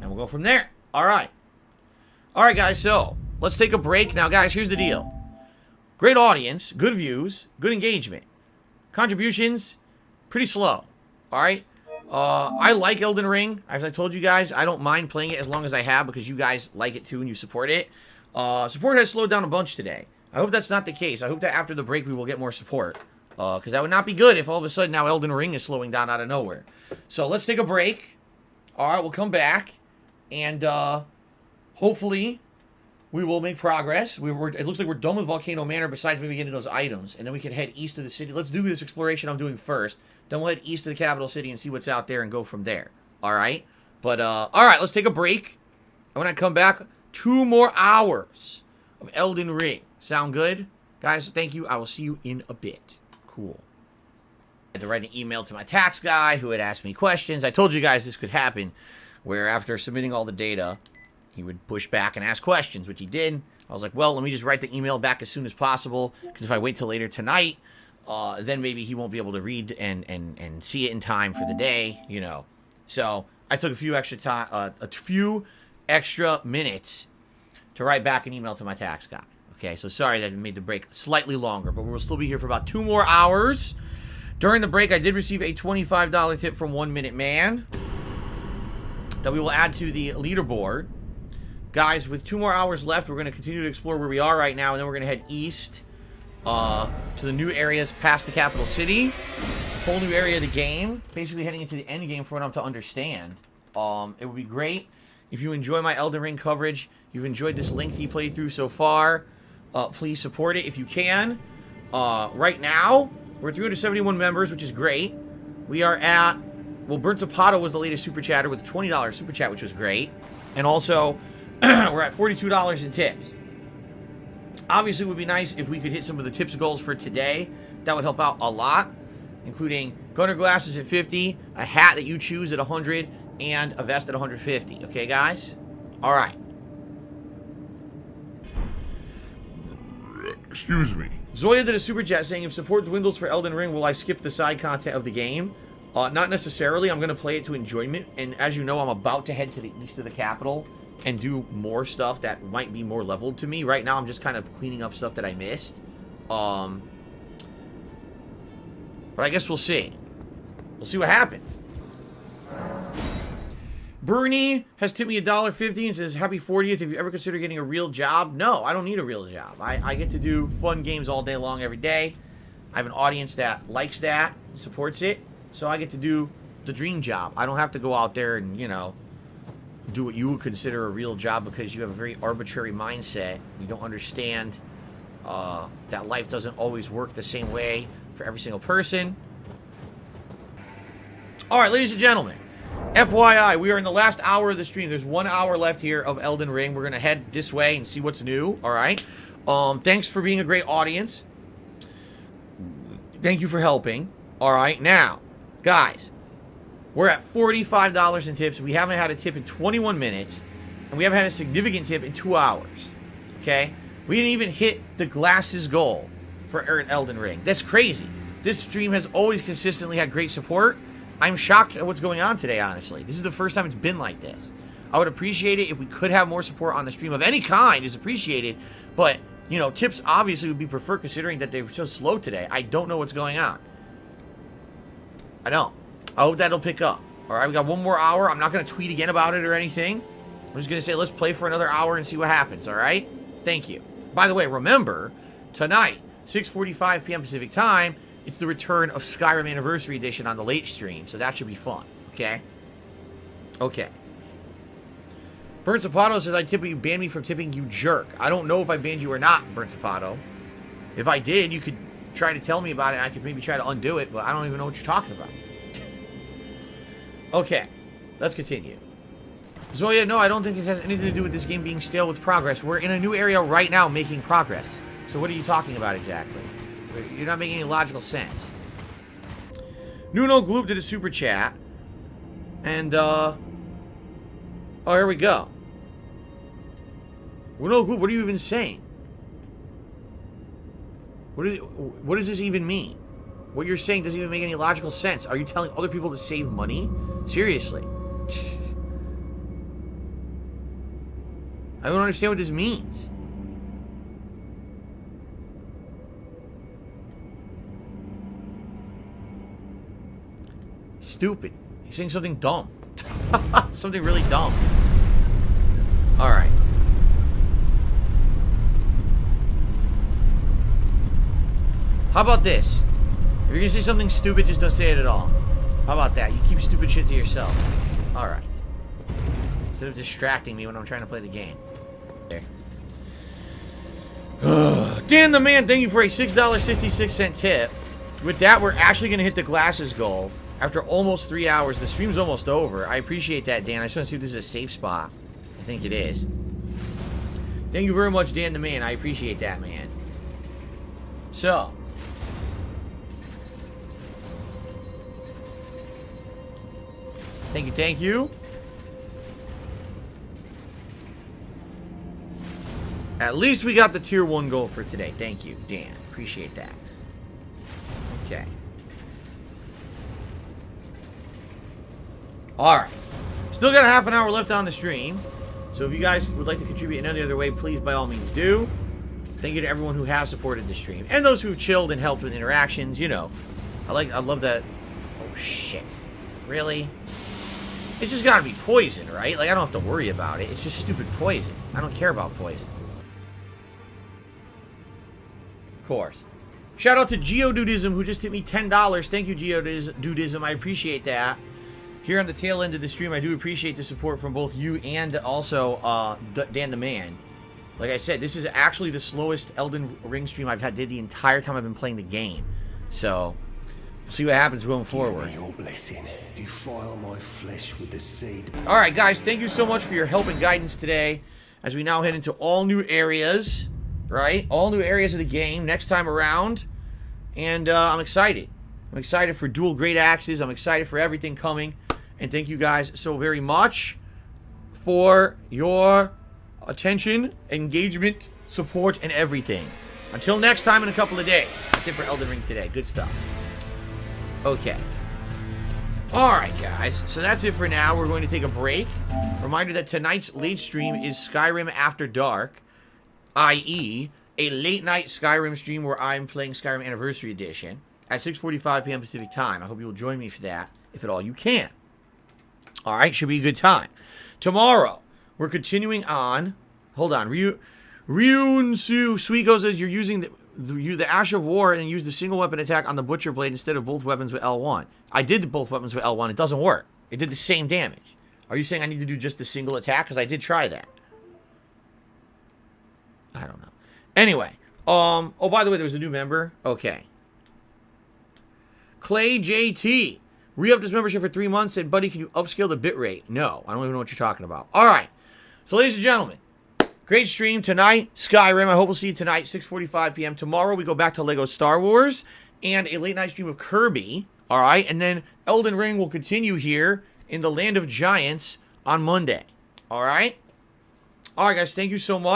and we'll go from there. All right. All right, guys, so let's take a break. Now, guys, here's the deal. Great audience, good views, good engagement. Contributions, pretty slow. All right? I like Elden Ring. As I told you guys, I don't mind playing it as long as I have because you guys like it too and you support it. Support has slowed down a bunch today. I hope that's not the case. I hope that after the break we will get more support. Because that would not be good if all of a sudden now Elden Ring is slowing down out of nowhere. So let's take a break. All right, we'll come back. And hopefully we will make progress. It looks like we're done with Volcano Manor besides maybe getting those items. And then we can head east of the city. Let's do this exploration I'm doing first. Then we'll head east of the capital city and see what's out there and go from there. All right? But, all right, let's take a break. And when I come back, 2 more hours of Elden Ring. Sound good? Guys, thank you. I will see you in a bit. Cool. I had to write an email to my tax guy who had asked me questions. I told you guys this could happen, where after submitting all the data, he would push back and ask questions, which he did. I was like, well, let me just write the email back as soon as possible, because if I wait till later tonight, then maybe he won't be able to read and see it in time for the day, you know. So I took a few extra minutes to write back an email to my tax guy. Okay, so sorry that it made the break slightly longer, but we'll still be here for about 2 more hours. During the break, I did receive a $25 tip from 1 Minute Man that we will add to the leaderboard. Guys, with 2 more hours left, we're going to continue to explore where we are right now, and then we're going to head east to the new areas past the capital city. Whole new area of the game. Basically heading into the end game for what I'm to understand. It would be great if you enjoy my Elden Ring coverage. You've enjoyed this lengthy playthrough so far. Please support it if you can. Right now, we're 371 members, which is great. We are at... Well, Burnt Zapato was the latest super chatter with a $20 super chat, which was great. And also, we're at $42 in tips. Obviously, it would be nice if we could hit some of the tips goals for today. That would help out a lot, including gunner glasses at 50, a hat that you choose at 100, and a vest at 150. Okay, guys? All right. Excuse me. Zoya did a super chat saying, if support dwindles for Elden Ring, will I skip the side content of the game? Not necessarily. I'm going to play it to enjoyment. And as you know, I'm about to head to the east of the capital and do more stuff that might be more leveled to me. Right now, I'm just kind of cleaning up stuff that I missed. But I guess we'll see. We'll see what happens. Bernie has tipped me $1.50 and says, happy 40th. Have you ever considered getting a real job? No, I don't need a real job. I get to do fun games all day long every day. I have an audience that likes that, supports it. So I get to do the dream job. I don't have to go out there and, you know, do what you would consider a real job because you have a very arbitrary mindset. You don't understand that life doesn't always work the same way for every single person. All right, ladies and gentlemen. FYI, we are in the last hour of the stream. There's 1 hour left here of Elden Ring. We're going to head this way and see what's new. All right. Thanks for being a great audience. Thank you for helping. All right. Now, guys, we're at $45 in tips. We haven't had a tip in 21 minutes. And we haven't had a significant tip in 2 hours. Okay. We didn't even hit the glasses goal for Elden Ring. That's crazy. This stream has always consistently had great support. I'm shocked at what's going on today, honestly. This is the first time it's been like this. I would appreciate it if we could have more support on the stream of any kind is appreciated. But, you know, tips obviously would be preferred considering that they're so slow today. I don't know what's going on. I don't. I hope that'll pick up. All right, we got 1 more hour. I'm not going to tweet again about it or anything. I'm just going to say let's play for another hour and see what happens, all right? Thank you. By the way, remember, tonight, 6:45 p.m. Pacific Time, it's the return of Skyrim Anniversary Edition on the late stream, so that should be fun, okay? Okay. Burnt Zapato says, I tip you, banned me from tipping, you jerk. I don't know if I banned you or not, Burnt Zapato. If I did, you could try to tell me about it, and I could maybe try to undo it, but I don't even know what you're talking about. Okay, let's continue. Zoya, no, I don't think this has anything to do with this game being stale with progress. We're in a new area right now making progress. So what are you talking about exactly? You're not making any logical sense. Nuno Gloop did a super chat. And, oh, here we go. Nuno Gloop, what are you even saying? What does this even mean? What you're saying doesn't even make any logical sense. Are you telling other people to save money? Seriously. I don't understand what this means. Stupid. He's saying something dumb. Something really dumb. Alright. How about this? If you're gonna say something stupid, just don't say it at all. How about that? You keep stupid shit to yourself. Alright. Instead of distracting me when I'm trying to play the game. There. Dan the Man, thank you for a $6.66 tip. With that, we're actually gonna hit the glasses goal. After almost 3 hours, the stream's almost over. I appreciate that, Dan. I just want to see if this is a safe spot. I think it is. Thank you very much, Dan the Man. I appreciate that, man. So. Thank you, thank you. At least we got the tier 1 goal for today. Thank you, Dan. Appreciate that. Okay. Alright. Still got a half an hour left on the stream. So if you guys would like to contribute in any other way, please by all means do. Thank you to everyone who has supported the stream. And those who've chilled and helped with interactions, you know. I love that. Oh shit. Really? It's just gotta be poison, right? Like I don't have to worry about it. It's just stupid poison. I don't care about poison. Of course. Shout out to Geodudism who just hit me $10. Thank you, Geodudism. I appreciate that. Here on the tail end of the stream, I do appreciate the support from both you and also Dan the Man. Like I said, this is actually the slowest Elden Ring stream I've did the entire time I've been playing the game. So, we'll see what happens going forward. Give me your blessing. Defile my flesh with the seed. Alright guys, thank you so much for your help and guidance today. As we now head into all new areas, right? All new areas of the game next time around. And I'm excited. I'm excited for dual great axes. I'm excited for everything coming. And thank you guys so very much for your attention, engagement, support, and everything. Until next time in a couple of days. That's it for Elden Ring today. Good stuff. Okay. Alright, guys. So that's it for now. We're going to take a break. Reminder that tonight's late stream is Skyrim After Dark, i.e., a late night Skyrim stream where I'm playing Skyrim Anniversary Edition at 6:45 p.m. Pacific Time. I hope you will join me for that, if at all you can. Alright, should be a good time. Tomorrow, we're continuing on. Hold on. Ryunsu Suiko says you're using the Ash of War and use the single weapon attack on the Butcher Blade instead of both weapons with L1. I did both weapons with L1. It doesn't work. It did the same damage. Are you saying I need to do just the single attack? Because I did try that. I don't know. Anyway. Oh, by the way, there was a new member. Okay. Clay JT. Re-upped his membership for 3 months. Said, buddy, can you upscale the bitrate? No, I don't even know what you're talking about. All right. So, ladies and gentlemen, great stream tonight. Skyrim. I hope we'll see you tonight, 6:45 p.m. Tomorrow, we go back to Lego Star Wars and a late night stream of Kirby. All right. And then Elden Ring will continue here in the Land of Giants on Monday. All right. All right, guys. Thank you so much.